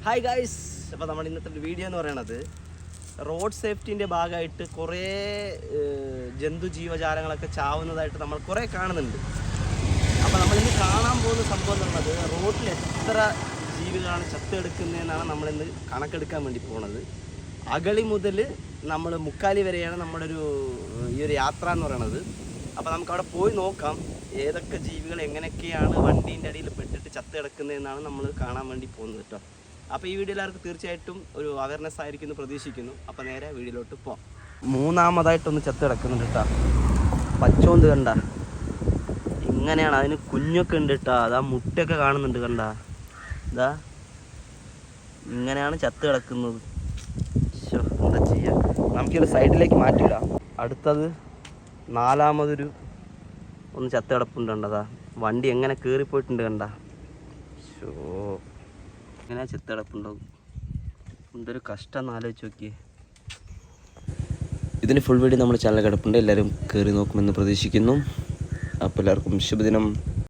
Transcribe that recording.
Hi guys, അപ്പോൾ നമ്മുടെ ഇന്നത്തെ വീഡിയോ എന്ന് പറയുന്നത് റോഡ് സേഫ്റ്റീൻ്റെ ഭാഗമായിട്ട് കുറേ ജന്തുജീവജാലങ്ങളൊക്കെ ചാവുന്നതായിട്ട് നമ്മൾ കുറേ കാണുന്നുണ്ട്. അപ്പോൾ നമ്മളിന്ന് കാണാൻ പോകുന്ന സംഭവം എന്ന് പറയുന്നത് റോഡിൽ എത്ര ജീവികളാണ് ചത്തെടുക്കുന്നതെന്നാണ് നമ്മളിന്ന് കണക്കെടുക്കാൻ വേണ്ടി പോകുന്നത്. അഗളി മുതൽ നമ്മൾ മുക്കാലി വരെയാണ് നമ്മുടെ ഈ ഒരു യാത്ര എന്ന് പറയുന്നത്. അപ്പോൾ നമുക്കവിടെ പോയി നോക്കാം ഏതൊക്കെ ജീവികൾ എങ്ങനെയൊക്കെയാണ് വണ്ടീൻ്റെ അടിയിൽ പെട്ടിട്ട് ചത്തെടുക്കുന്നതെന്നാണ് നമ്മൾ കാണാൻ വേണ്ടി പോകുന്നത് കേട്ടോ. അപ്പോൾ ഈ വീഡിയോ എല്ലാവർക്കും തീർച്ചയായിട്ടും ഒരു അവയർനെസ് ആയിരിക്കും എന്ന് പ്രതീക്ഷിക്കുന്നു. അപ്പോൾ നേരെ വീഡിയോയിലോട്ട് പോകാം. മൂന്നാമതായിട്ടൊന്ന് ചത്ത് കിടക്കുന്നുണ്ട് കേട്ടോ. പച്ചോന്ത് കണ്ട ഇങ്ങനെയാണ്, അതിന് കുഞ്ഞൊക്കെ ഉണ്ട് കേട്ടോ. അതാ മുട്ടയൊക്കെ കാണുന്നുണ്ട് കണ്ട, ഇതാ ഇങ്ങനെയാണ് ചത്ത് കിടക്കുന്നത്. എന്താ ചെയ്യുക, നമുക്കൊരു സൈഡിലേക്ക് മാറ്റിയിടാം. അടുത്തത് നാലാമതൊരു ഒന്ന് ചത്ത് കിടപ്പുണ്ടതാ. വണ്ടി എങ്ങനെ കയറിപ്പോയിട്ടുണ്ട് കണ്ട. ഇങ്ങനെ ചെത്തടപ്പുണ്ടാവും. എന്തൊരു കഷ്ടം എന്ന് ആലോചിച്ച് നോക്കിയേ. ഇതിന് ഫുൾ വീഡിയോ നമ്മുടെ ചാനൽ കിടപ്പുണ്ട്, എല്ലാവരും കയറി നോക്കുമെന്ന് പ്രതീക്ഷിക്കുന്നു. അപ്പോൾ എല്ലാവർക്കും ശുഭദിനം.